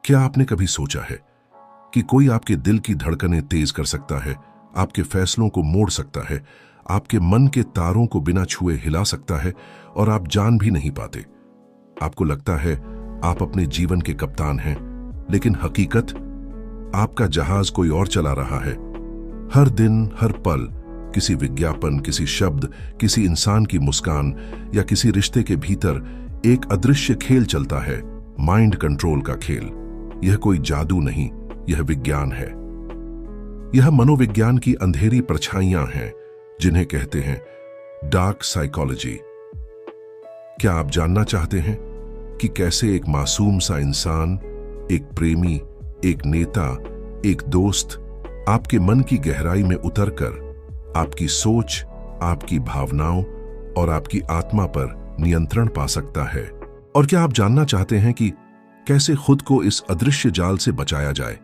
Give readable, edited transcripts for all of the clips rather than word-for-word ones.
क्या आपने कभी सोचा है कि कोई आपके दिल की धड़कनें तेज कर सकता है, आपके फैसलों को मोड़ सकता है, आपके मन के तारों को बिना छुए हिला सकता है और आप जान भी नहीं पाते? आपको लगता है आप अपने जीवन के कप्तान हैं, लेकिन हकीकत आपका जहाज कोई और चला रहा है। हर दिन, हर पल किसी विज्ञापन, किसी शब्द, किसी इंसान की मुस्कान या किसी रिश्ते के भीतर एक अदृश्य खेल चलता है, माइंड कंट्रोल का खेल। यह कोई जादू नहीं, यह विज्ञान है। यह मनोविज्ञान की अंधेरी परछाइयां हैं जिन्हें कहते हैं डार्क साइकोलॉजी। क्या आप जानना चाहते हैं कि कैसे एक मासूम सा इंसान, एक प्रेमी, एक नेता, एक दोस्त आपके मन की गहराई में उतरकर आपकी सोच, आपकी भावनाओं और आपकी आत्मा पर नियंत्रण पा सकता है? और क्या आप जानना चाहते हैं कि कैसे खुद को इस अदृश्य जाल से बचाया जाए?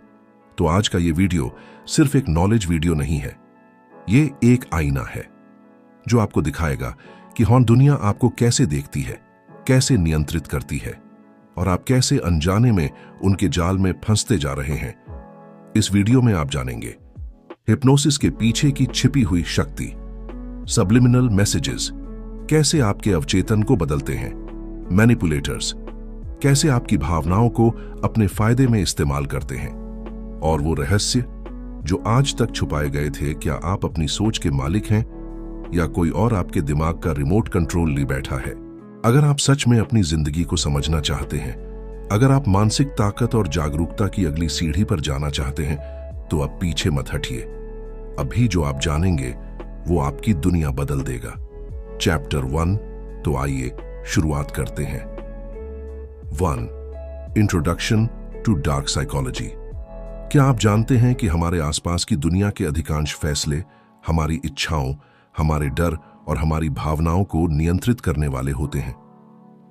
तो आज का ये वीडियो सिर्फ एक नॉलेज वीडियो नहीं है, ये एक आईना है जो आपको दिखाएगा कि दुनिया आपको कैसे देखती है, कैसे नियंत्रित करती है और आप कैसे अनजाने में उनके जाल में फंसते जा रहे हैं। इस वीडियो में आप जानेंगे हिप्नोसिस के पीछे की छिपी हुई शक्ति, सबलिमिनल मैसेजेस कैसे आपके अवचेतन को बदलते हैं, मैनिपुलेटर्स कैसे आपकी भावनाओं को अपने फायदे में इस्तेमाल करते हैं, और वो रहस्य जो आज तक छुपाए गए थे। क्या आप अपनी सोच के मालिक हैं या कोई और आपके दिमाग का रिमोट कंट्रोल ले बैठा है? अगर आप सच में अपनी जिंदगी को समझना चाहते हैं, अगर आप मानसिक ताकत और जागरूकता की अगली सीढ़ी पर जाना चाहते हैं, तो अब पीछे मत हटिए। अभी जो आप जानेंगे वो आपकी दुनिया बदल देगा। चैप्टर 1। तो आइए शुरुआत करते हैं। 1. Introduction to dark psychology. क्या आप जानते हैं कि हमारे आसपास की दुनिया के अधिकांश फैसले हमारी इच्छाओं, हमारे डर और हमारी भावनाओं को नियंत्रित करने वाले होते हैं?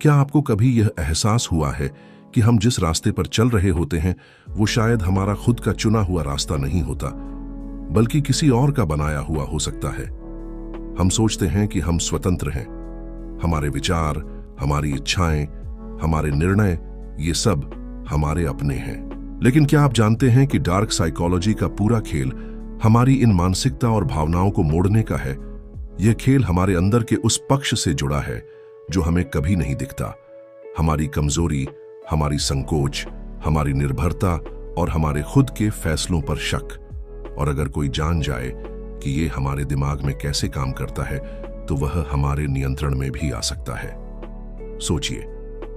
क्या आपको कभी यह एहसास हुआ है कि हम जिस रास्ते पर चल रहे होते हैं वो शायद हमारा खुद का चुना हुआ रास्ता नहीं होता, बल्कि किसी और का बनाया हुआ हो सकता है? हम सोचते हैं कि हम स्वतंत्र हैं, हमारे विचार, हमारी इच्छाएं, हमारे निर्णय, ये सब हमारे अपने हैं। लेकिन क्या आप जानते हैं कि डार्क साइकोलॉजी का पूरा खेल हमारी इन मानसिकता और भावनाओं को मोड़ने का है? यह खेल हमारे अंदर के उस पक्ष से जुड़ा है जो हमें कभी नहीं दिखता। हमारी कमजोरी, हमारी संकोच, हमारी निर्भरता और हमारे खुद के फैसलों पर शक। और अगर कोई जान जाए कि ये हमारे दिमाग में कैसे काम करता है, तो वह हमारे नियंत्रण में भी आ सकता है। सोचिए,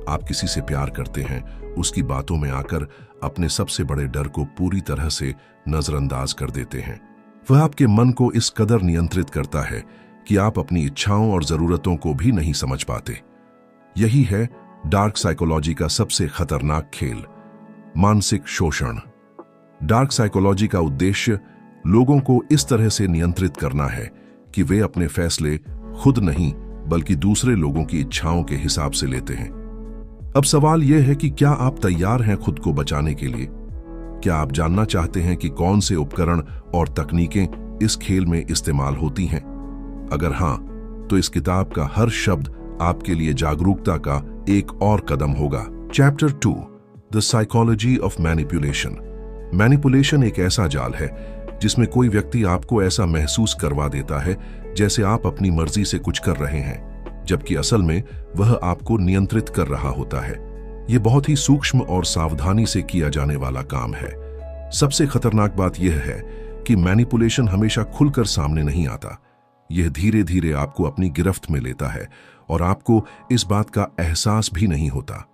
आप किसी से प्यार करते हैं, उसकी बातों में आकर अपने सबसे बड़े डर को पूरी तरह से नजरअंदाज कर देते हैं। वह आपके मन को इस कदर नियंत्रित करता है कि आप अपनी इच्छाओं और जरूरतों को भी नहीं समझ पाते। यही है डार्क साइकोलॉजी का सबसे खतरनाक खेल, मानसिक शोषण। डार्क साइकोलॉजी का उद्देश्य लोगों को इस तरह से नियंत्रित करना है कि वे अपने फैसले खुद नहीं बल्कि दूसरे लोगों की इच्छाओं के हिसाब से लेते हैं। अब सवाल यह है कि क्या आप तैयार हैं खुद को बचाने के लिए? क्या आप जानना चाहते हैं कि कौन से उपकरण और तकनीकें इस खेल में इस्तेमाल होती हैं? अगर हां, तो इस किताब का हर शब्द आपके लिए जागरूकता का एक और कदम होगा। Chapter 2। The psychology of manipulation. Manipulation एक ऐसा जाल है जिसमें कोई व्यक्ति आपको ऐसा महसूस करवा देता है जैसे आप अपनी मर्जी से कुछ कर रहे हैं, जबकि असल में वह आपको नियंत्रित कर रहा होता है। यह बहुत ही सूक्ष्म और सावधानी से किया जाने वाला काम है। सबसे खतरनाक बात यह है कि मैनिपुलेशन हमेशा खुलकर सामने नहीं आता। यह धीरे धीरे आपको अपनी गिरफ्त में लेता है और आपको इस बात का एहसास भी नहीं होता।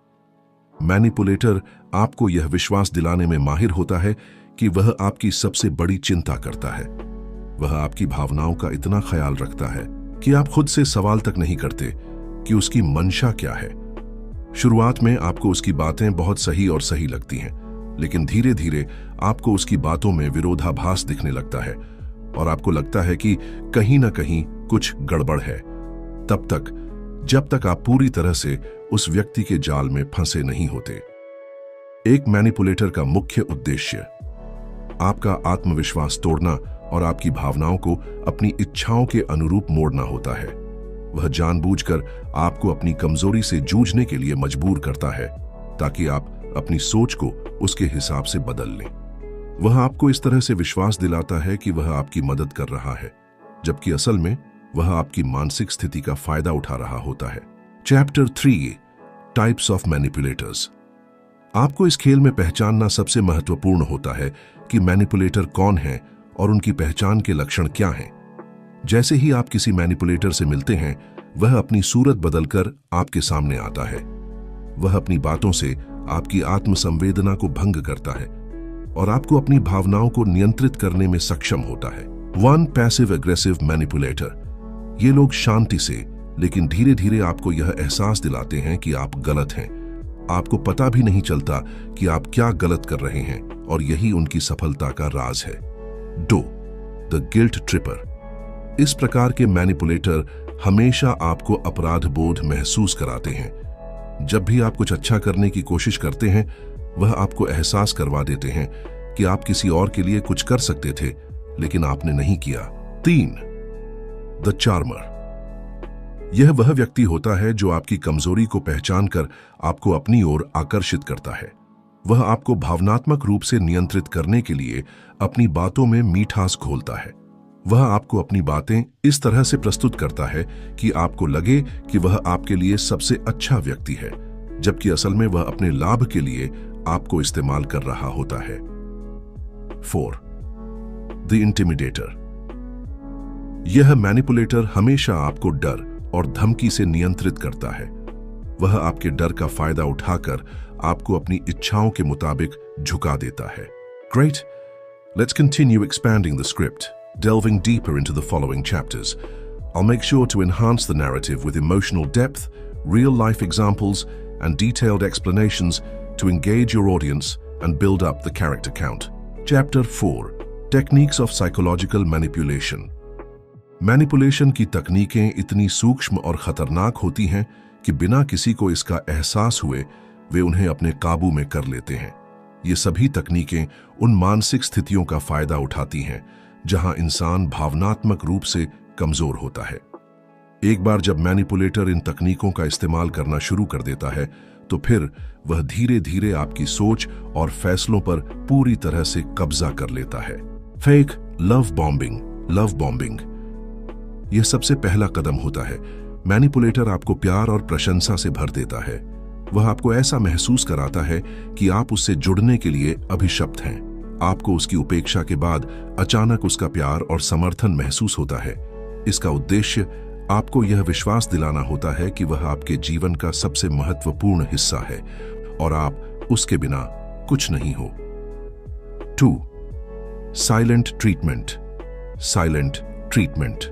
मैनिपुलेटर आपको यह विश्वास दिलाने में माहिर होता है कि वह आपकी सबसे बड़ी चिंता करता है। वह आपकी भावनाओं का इतना ख्याल रखता है कि आप खुद से सवाल तक नहीं करते कि उसकी मंशा क्या है। शुरुआत में आपको उसकी बातें बहुत सही लगती हैं, लेकिन धीरे धीरे आपको उसकी बातों में विरोधाभास दिखने लगता है और आपको लगता है कि कहीं ना कहीं कुछ गड़बड़ है, तब तक जब तक आप पूरी तरह से उस व्यक्ति के जाल में फंसे नहीं होते। एक मैनिपुलेटर का मुख्य उद्देश्य आपका आत्मविश्वास तोड़ना और आपकी भावनाओं को अपनी इच्छाओं के अनुरूप मोड़ना होता है। वह जानबूझकर आपको अपनी कमजोरी से जूझने के लिए मजबूर करता है ताकि आप अपनी सोच को उसके हिसाब से बदल लें। वह आपको इस तरह से विश्वास दिलाता है कि वह आपकी मदद कर रहा है, जबकि असल में वह आपकी मानसिक स्थिति का फायदा उठा रहा होता है। Chapter 3 types of manipulators. आपको इस खेल में पहचानना सबसे महत्वपूर्ण होता है कि मैनिपुलेटर कौन है और उनकी पहचान के लक्षण क्या हैं। जैसे ही आप किसी मैनिपुलेटर से मिलते हैं, वह अपनी सूरत बदलकर आपके सामने आता है। वह अपनी बातों से आपकी आत्मसंवेदना को भंग करता है और आपको अपनी भावनाओं को नियंत्रित करने में सक्षम होता है। 1 पैसिव एग्रेसिव मैनिपुलेटर। ये लोग शांति से लेकिन धीरे धीरे आपको यह एहसास दिलाते हैं कि आप गलत हैं। आपको पता भी नहीं चलता कि आप क्या गलत कर रहे हैं और यही उनकी सफलता का राज है। 2 द गिल्ट ट्रिपर। इस प्रकार के मैनिपुलेटर हमेशा आपको अपराध बोध महसूस कराते हैं। जब भी आप कुछ अच्छा करने की कोशिश करते हैं, वह आपको एहसास करवा देते हैं कि आप किसी और के लिए कुछ कर सकते थे, लेकिन आपने नहीं किया। 3 द चार्मर। यह वह व्यक्ति होता है जो आपकी कमजोरी को पहचानकर आपको अपनी ओर आकर्षित करता है। वह आपको भावनात्मक रूप से नियंत्रित करने के लिए अपनी बातों में मिठास घोलता है। वह आपको अपनी बातें इस तरह से प्रस्तुत करता है कि आपको लगे कि वह आपके लिए सबसे अच्छा व्यक्ति है, जबकि असल में वह अपने लाभ के लिए आपको इस्तेमाल कर रहा होता है। 4 द इंटिमिडेटर। यह मैनिपुलेटर हमेशा आपको डर और धमकी से नियंत्रित करता है। वह आपके डर का फायदा उठाकर आपको अपनी इच्छाओं के मुताबिक झुका देता है। Great. Let's continue expanding the script, delving deeper into the following chapters. I'll make sure to enhance the narrative with emotional depth, real-life examples, and detailed explanations to engage your audience and build up the character count. Chapter 4 Techniques of Psychological Manipulation. Manipulation की तकनीकें इतनी सूक्ष्म और खतरनाक होती हैं कि बिना किसी को इसका एहसास हुए वे उन्हें अपने काबू में कर लेते हैं। ये सभी तकनीकें उन मानसिक स्थितियों का फायदा उठाती हैं जहां इंसान भावनात्मक रूप से कमजोर होता है। एक बार जब मैनिपुलेटर इन तकनीकों का इस्तेमाल करना शुरू कर देता है, तो फिर वह धीरे धीरे आपकी सोच और फैसलों पर पूरी तरह से कब्जा कर लेता है। Fake love bombing. Love bombing यह सबसे पहला कदम होता है। मैनिपुलेटर आपको प्यार और प्रशंसा से भर देता है। वह आपको ऐसा महसूस कराता है कि आप उससे जुड़ने के लिए अभिशप्त हैं। आपको उसकी उपेक्षा के बाद अचानक उसका प्यार और समर्थन महसूस होता है। इसका उद्देश्य आपको यह विश्वास दिलाना होता है कि वह आपके जीवन का सबसे महत्वपूर्ण हिस्सा है और आप उसके बिना कुछ नहीं हो। 2 साइलेंट ट्रीटमेंट। साइलेंट ट्रीटमेंट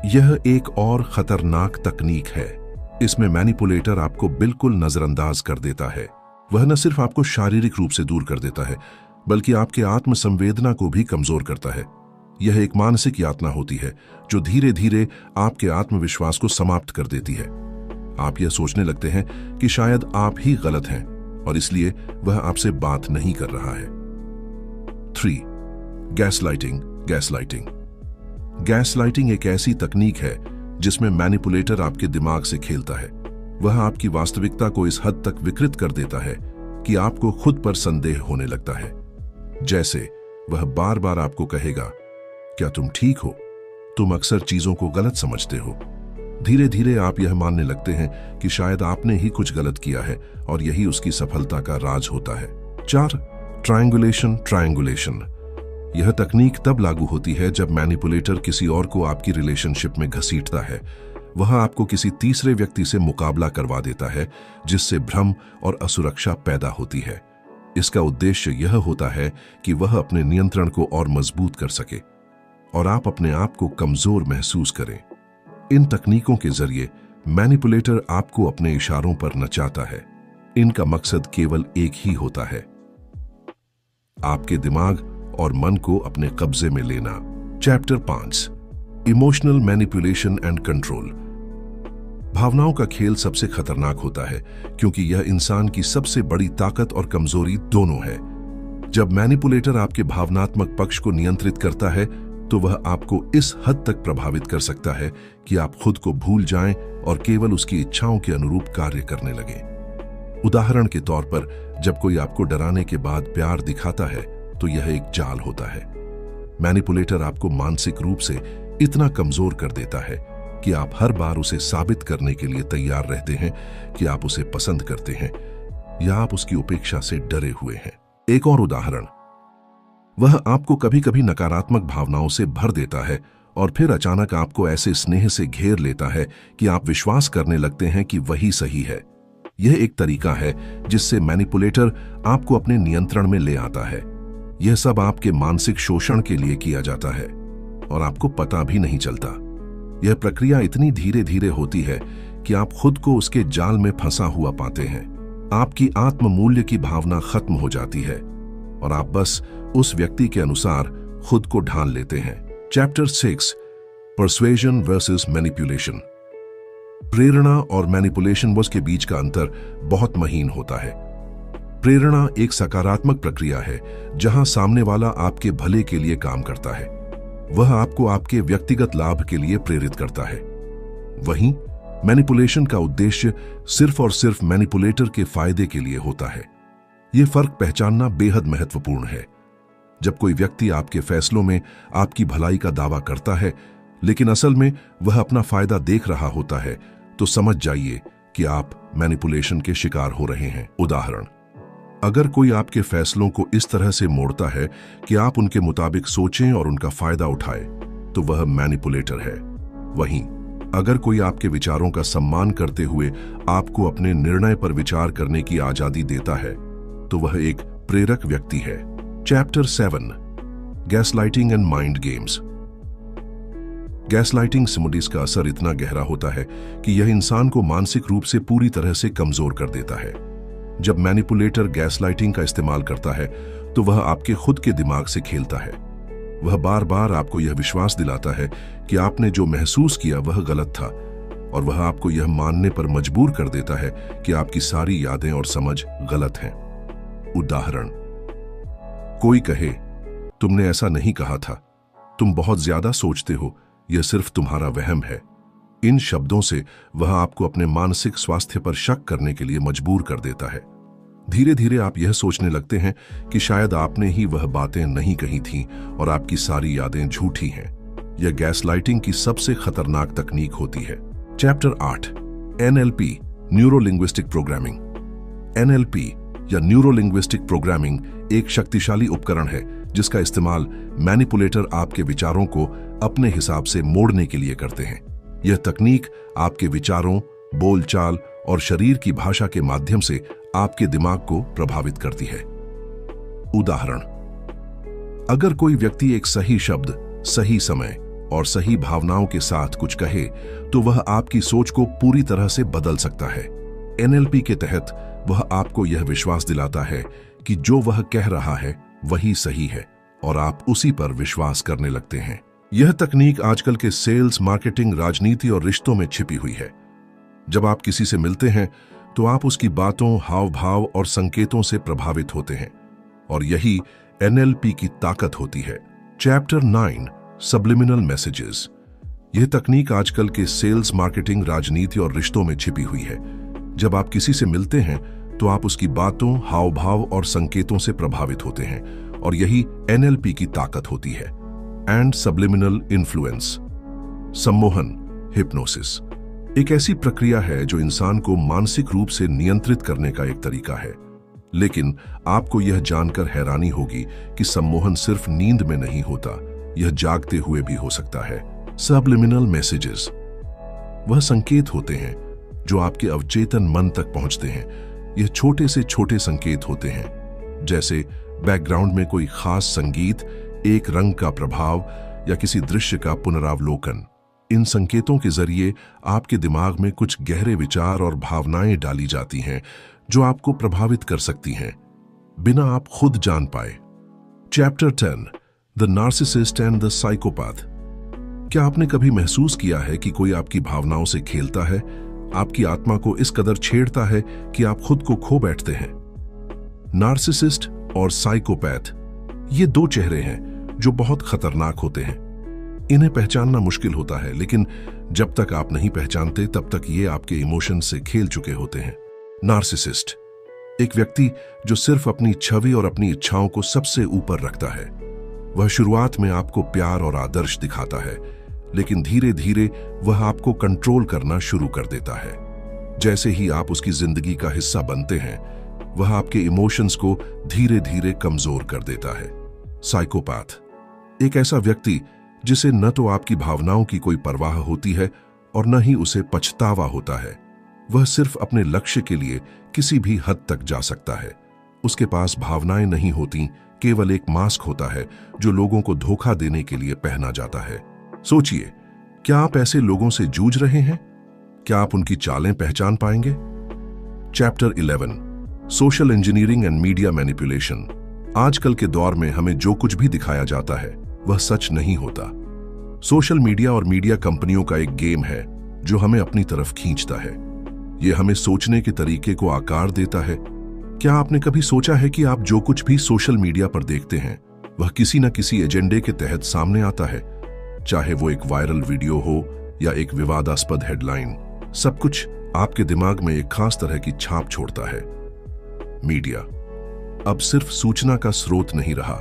यह एक और खतरनाक तकनीक है। इसमें मैनिपुलेटर आपको बिल्कुल नजरअंदाज कर देता है। वह न सिर्फ आपको शारीरिक रूप से दूर कर देता है, बल्कि आपके आत्मसंवेदना को भी कमजोर करता है। यह एक मानसिक यातना होती है जो धीरे धीरे आपके आत्मविश्वास को समाप्त कर देती है। आप यह सोचने लगते हैं कि शायद आप ही गलत हैं और इसलिए वह आपसे बात नहीं कर रहा है। 3 गैसलाइटिंग। गैसलाइटिंग गैसलाइटिंग एक ऐसी तकनीक है जिसमें मैनिपुलेटर आपके दिमाग से खेलता है। वह आपकी वास्तविकता को इस हद तक विकृत कर देता है कि आपको खुद पर संदेह होने लगता है। जैसे वह बार बार आपको कहेगा, क्या तुम ठीक हो? तुम अक्सर चीजों को गलत समझते हो। धीरे धीरे आप यह मानने लगते हैं कि शायद आपने ही कुछ गलत किया है और यही उसकी सफलता का राज होता है। 4 ट्रायंगुलेशन। ट्रायंगुलेशन यह तकनीक तब लागू होती है जब मैनिपुलेटर किसी और को आपकी रिलेशनशिप में घसीटता है। वह आपको किसी तीसरे व्यक्ति से मुकाबला करवा देता है, जिससे भ्रम और असुरक्षा पैदा होती है। इसका उद्देश्य यह होता है कि वह अपने नियंत्रण को और मजबूत कर सके और आप अपने आप को कमजोर महसूस करें। इन तकनीकों के जरिए मैनिपुलेटर आपको अपने इशारों पर नचाता है। इनका मकसद केवल एक ही होता है, आपके दिमाग और मन को अपने कब्जे में लेना। Chapter 5 emotional manipulation and control. भावनाओं का खेल सबसे खतरनाक होता है क्योंकि यह इंसान की सबसे बड़ी ताकत और कमजोरी दोनों है। जब मैनिपुलेटर आपके भावनात्मक पक्ष को नियंत्रित करता है, तो वह आपको इस हद तक प्रभावित कर सकता है कि आप खुद को भूल जाएं और केवल उसकी इच्छाओं के अनुरूप कार्य करने लगें। उदाहरण के तौर पर, जब कोई आपको डराने के बाद प्यार दिखाता है तो यह एक जाल होता है। मैनिपुलेटर आपको मानसिक रूप से इतना कमजोर कर देता है कि आप हर बार उसे साबित करने के लिए तैयार रहते हैं कि आप उसे पसंद करते हैं या आप उसकी उपेक्षा से डरे हुए हैं। एक और उदाहरण, वह आपको कभी कभी नकारात्मक भावनाओं से भर देता है और फिर अचानक आपको ऐसे स्नेह से घेर लेता है कि आप विश्वास करने लगते हैं कि वही सही है। यह एक तरीका है जिससे मैनिपुलेटर आपको अपने नियंत्रण में ले आता है। यह सब आपके मानसिक शोषण के लिए किया जाता है और आपको पता भी नहीं चलता। यह प्रक्रिया इतनी धीरे धीरे होती है कि आप खुद को उसके जाल में फंसा हुआ पाते हैं। आपकी आत्म मूल्य की भावना खत्म हो जाती है और आप बस उस व्यक्ति के अनुसार खुद को ढाल लेते हैं। Chapter 6, persuasion versus manipulation. प्रेरणा और मैनिपुलेशन के बीच का अंतर बहुत महीन होता है। प्रेरणा एक सकारात्मक प्रक्रिया है जहां सामने वाला आपके भले के लिए काम करता है। वह आपको आपके व्यक्तिगत लाभ के लिए प्रेरित करता है। वहीं मैनिपुलेशन का उद्देश्य सिर्फ और सिर्फ मैनिपुलेटर के फायदे के लिए होता है। यह फर्क पहचानना बेहद महत्वपूर्ण है। जब कोई व्यक्ति आपके फैसलों में आपकी भलाई का दावा करता है लेकिन असल में वह अपना फायदा देख रहा होता है, तो समझ जाइए कि आप मैनिपुलेशन के शिकार हो रहे हैं। उदाहरण, अगर कोई आपके फैसलों को इस तरह से मोड़ता है कि आप उनके मुताबिक सोचें और उनका फायदा उठाएं, तो वह मैनिपुलेटर है। वहीं अगर कोई आपके विचारों का सम्मान करते हुए आपको अपने निर्णय पर विचार करने की आजादी देता है, तो वह एक प्रेरक व्यक्ति है। Chapter 7, gaslighting and mind games. Gaslighting सिमुडिस का असर इतना गहरा होता है कि यह इंसान को मानसिक रूप से पूरी तरह से कमजोर कर देता है। जब मैनिपुलेटर गैसलाइटिंग का इस्तेमाल करता है तो वह आपके खुद के दिमाग से खेलता है। वह बार बार आपको यह विश्वास दिलाता है कि आपने जो महसूस किया वह गलत था और वह आपको यह मानने पर मजबूर कर देता है कि आपकी सारी यादें और समझ गलत हैं। उदाहरण, कोई कहे, तुमने ऐसा नहीं कहा था, तुम बहुत ज्यादा सोचते हो, यह सिर्फ तुम्हारा वहम है। इन शब्दों से वह आपको अपने मानसिक स्वास्थ्य पर शक करने के लिए मजबूर कर देता है। धीरे धीरे आप यह सोचने लगते हैं कि शायद आपने ही वह बातें नहीं कही थीं और आपकी सारी यादें झूठी हैं। यह गैसलाइटिंग की सबसे खतरनाक तकनीक होती है। Chapter 8, NLP, neuro linguistic programming. NLP या न्यूरो लिंग्विस्टिक प्रोग्रामिंग एक शक्तिशाली उपकरण है जिसका इस्तेमाल मैनिपुलेटर आपके विचारों को अपने हिसाब से मोड़ने के लिए करते हैं। यह तकनीक आपके विचारों, बोलचाल और शरीर की भाषा के माध्यम से आपके दिमाग को प्रभावित करती है। उदाहरण, अगर कोई व्यक्ति एक सही शब्द, सही समय और सही भावनाओं के साथ कुछ कहे, तो वह आपकी सोच को पूरी तरह से बदल सकता है। एनएलपी के तहत वह आपको यह विश्वास दिलाता है कि जो वह कह रहा है वही सही है और आप उसी पर विश्वास करने लगते हैं। यह तकनीक आजकल के सेल्स, मार्केटिंग, राजनीति और रिश्तों में छिपी हुई है। जब आप किसी से मिलते हैं तो आप उसकी बातों, हाव भाव और संकेतों से प्रभावित होते हैं और यही एनएलपी की ताकत होती है। Chapter 9, subliminal messages. यह तकनीक आजकल के सेल्स, मार्केटिंग, राजनीति और रिश्तों में छिपी हुई है। जब आप किसी से मिलते हैं तो आप उसकी बातों, हाव भाव और संकेतों से प्रभावित होते हैं और यही एनएलपी की ताकत होती है। एंड सब्लिमिनल इन्फ्लुएंस, सम्मोहन, हिप्नोसिस एक ऐसी प्रक्रिया है जो इंसान को मानसिक रूप से नियंत्रित करने का एक तरीका है। लेकिन आपको यह जानकर हैरानी होगी कि सम्मोहन सिर्फ नींद में नहीं होता, यह जागते हुए भी हो सकता है। सब्लिमिनल मैसेजेस वह संकेत होते हैं जो आपके अवचेतन मन तक पहुंचते हैं। यह छोटे से छोटे संकेत होते हैं, जैसे बैकग्राउंड में कोई खास संगीत, एक रंग का प्रभाव या किसी दृश्य का पुनरावलोकन। इन संकेतों के जरिए आपके दिमाग में कुछ गहरे विचार और भावनाएं डाली जाती हैं जो आपको प्रभावित कर सकती हैं बिना आप खुद जान पाए। Chapter 10, the narcissist and the psychopath. क्या आपने कभी महसूस किया है कि कोई आपकी भावनाओं से खेलता है, आपकी आत्मा को इस कदर छेड़ता है कि आप खुद को खो बैठते हैं? नार्सिसिस्ट और साइकोपैथ ये दो चेहरे हैं जो बहुत खतरनाक होते हैं। इन्हें पहचानना मुश्किल होता है, लेकिन जब तक आप नहीं पहचानते तब तक ये आपके इमोशन से खेल चुके होते हैं। नार्सिसिस्ट एक व्यक्ति जो सिर्फ अपनी छवि और अपनी इच्छाओं को सबसे ऊपर रखता है। वह शुरुआत में आपको प्यार और आदर्श दिखाता है, लेकिन धीरे धीरे वह आपको कंट्रोल करना शुरू कर देता है। जैसे ही आप उसकी जिंदगी का हिस्सा बनते हैं, वह आपके इमोशंस को धीरे धीरे कमजोर कर देता है। साइकोपैथ एक ऐसा व्यक्ति जिसे न तो आपकी भावनाओं की कोई परवाह होती है और न ही उसे पछतावा होता है। वह सिर्फ अपने लक्ष्य के लिए किसी भी हद तक जा सकता है। उसके पास भावनाएं नहीं होती, केवल एक मास्क होता है जो लोगों को धोखा देने के लिए पहना जाता है। सोचिए, क्या आप ऐसे लोगों से जूझ रहे हैं? क्या आप उनकी चालें पहचान पाएंगे? Chapter 11 social engineering and media manipulation. आजकल के दौर में हमें जो कुछ भी दिखाया जाता है वह सच नहीं होता। सोशल मीडिया और मीडिया कंपनियों का एक गेम है जो हमें अपनी तरफ खींचता है। यह हमें सोचने के तरीके को आकार देता है। क्या आपने कभी सोचा है कि आप जो कुछ भी सोशल मीडिया पर देखते हैं वह किसी न किसी एजेंडे के तहत सामने आता है? चाहे वो एक वायरल वीडियो हो या एक विवादास्पद हेडलाइन, सब कुछ आपके दिमाग में एक खास तरह की छाप छोड़ता है। मीडिया अब सिर्फ सूचना का स्रोत नहीं रहा,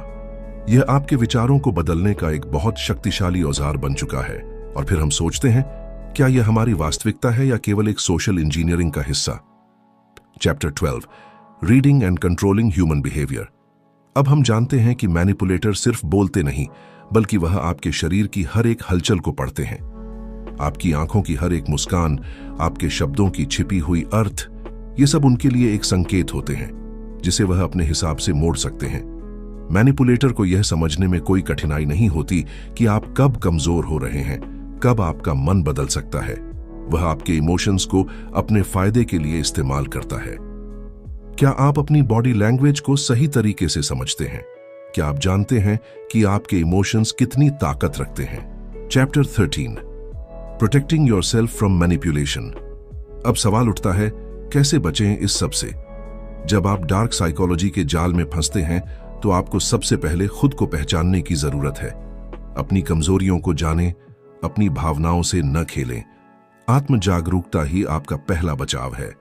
यह आपके विचारों को बदलने का एक बहुत शक्तिशाली औजार बन चुका है। और फिर हम सोचते हैं, क्या यह हमारी वास्तविकता है या केवल एक सोशल इंजीनियरिंग का हिस्सा? Chapter 12 reading and controlling human behaviour. अब हम जानते हैं कि मैनिपुलेटर सिर्फ बोलते नहीं, बल्कि वह आपके शरीर की हर एक हलचल को पढ़ते हैं। आपकी आंखों की हर एक मुस्कान, आपके शब्दों की छिपी हुई अर्थ, ये सब उनके लिए एक संकेत होते हैं जिसे वह अपने हिसाब से मोड़ सकते हैं। मैनिपुलेटर को यह समझने में कोई कठिनाई नहीं होती कि आप कब कमजोर हो रहे हैं, कब आपका मन बदल सकता है। वह आपके इमोशंस को अपने फायदे के लिए इस्तेमाल करता है। क्या आप अपनी बॉडी लैंग्वेज को सही तरीके से समझते हैं? क्या आप जानते हैं कि आपके इमोशंस कितनी ताकत रखते हैं? Chapter 13 protecting yourself from manipulation. अब सवाल उठता है, कैसे बचें इस सब से? जब आप डार्क साइकोलॉजी के जाल में फंसते हैं तो आपको सबसे पहले खुद को पहचानने की जरूरत है। अपनी कमजोरियों को जानें, अपनी भावनाओं से न खेलें। आत्म जागरूकता ही आपका पहला बचाव है।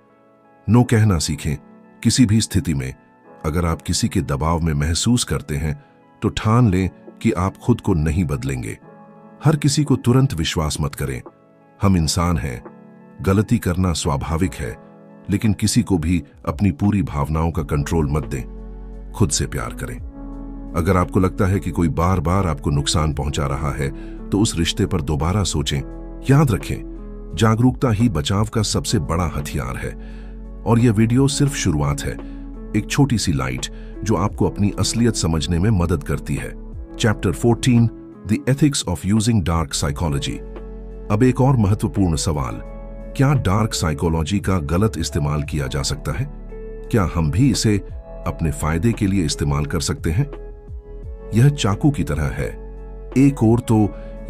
नो कहना सीखें। किसी भी स्थिति में अगर आप किसी के दबाव में महसूस करते हैं तो ठान लें कि आप खुद को नहीं बदलेंगे। हर किसी को तुरंत विश्वास मत करें। हम इंसान हैं, गलती करना स्वाभाविक है, लेकिन किसी को भी अपनी पूरी भावनाओं का कंट्रोल मत दें। खुद से प्यार करें। अगर आपको लगता है कि कोई बार बार आपको नुकसान पहुंचा रहा है तो उस रिश्ते पर दोबारा सोचें। याद रखें, जागरूकता ही बचाव का सबसे बड़ा हथियार है। और यह वीडियो सिर्फ शुरुआत है, एक छोटी सी लाइट जो आपको अपनी असलियत समझने में मदद करती है। Chapter 14 the ethics of using dark psychology. अब एक और महत्वपूर्ण सवाल, क्या डार्क साइकोलॉजी का गलत इस्तेमाल किया जा सकता है? क्या हम भी इसे अपने फायदे के लिए इस्तेमाल कर सकते हैं? यह चाकू की तरह है। एक ओर तो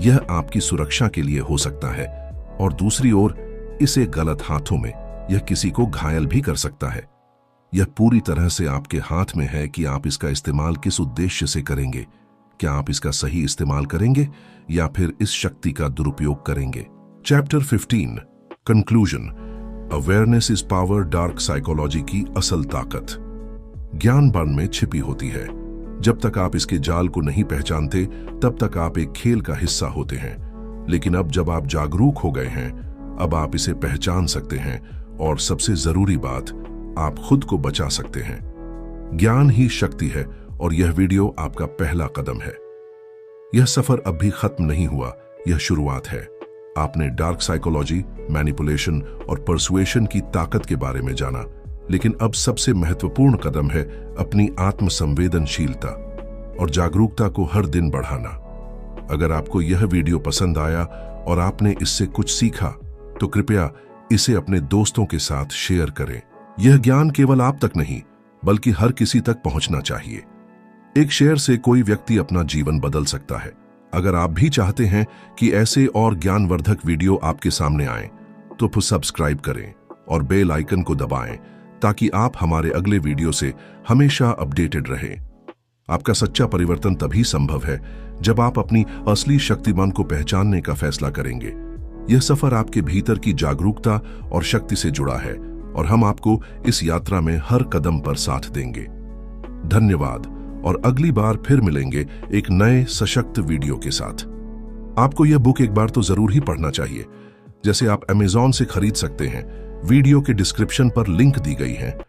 यह आपकी सुरक्षा के लिए हो सकता है और दूसरी ओर इसे गलत हाथों में यह किसी को घायल भी कर सकता है। यह पूरी तरह से आपके हाथ में है कि आप इसका इस्तेमाल किस उद्देश्य से करेंगे। क्या आप इसका सही इस्तेमाल करेंगे या फिर इस शक्ति का दुरुपयोग करेंगे? Chapter 15 conclusion awareness is power. Dark psychology की असल ताकत ज्ञान बन में छिपी होती है। जब तक आप इसके जाल को नहीं पहचानते तब तक आप एक खेल का हिस्सा होते हैं, लेकिन अब जब आप जागरूक हो गए हैं, अब आप इसे पहचान सकते हैं और सबसे जरूरी बात, आप खुद को बचा सकते हैं। ज्ञान ही शक्ति है और यह वीडियो आपका पहला कदम है। यह सफर अब भी खत्म नहीं हुआ, यह शुरुआत है। आपने डार्क साइकोलॉजी, मैनिपुलेशन और परसुएशन की ताकत के बारे में जाना, लेकिन अब सबसे महत्वपूर्ण कदम है अपनी आत्मसंवेदनशीलता और जागरूकता को हर दिन बढ़ाना। अगर आपको यह वीडियो पसंद आया और आपने इससे कुछ सीखा तो कृपया इसे अपने दोस्तों के साथ शेयर करें। यह ज्ञान केवल आप तक नहीं बल्कि हर किसी तक पहुंचना चाहिए। एक शेयर से कोई व्यक्ति अपना जीवन बदल सकता है। अगर आप भी चाहते हैं कि ऐसे और ज्ञानवर्धक वीडियो आपके सामने आएं, तो सब्सक्राइब करें और बेल आइकन को दबाएं ताकि आप हमारे अगले वीडियो से हमेशा अपडेटेड रहें। आपका सच्चा परिवर्तन तभी संभव है जब आप अपनी असली शक्तिमान को पहचानने का फैसला करेंगे। यह सफर आपके भीतर की जागरूकता और शक्ति से जुड़ा है और हम आपको इस यात्रा में हर कदम पर साथ देंगे। धन्यवाद, और अगली बार फिर मिलेंगे एक नए सशक्त वीडियो के साथ। आपको यह बुक एक बार तो जरूर ही पढ़ना चाहिए। जैसे आप अमेज़न से खरीद सकते हैं, वीडियो के डिस्क्रिप्शन पर लिंक दी गई है।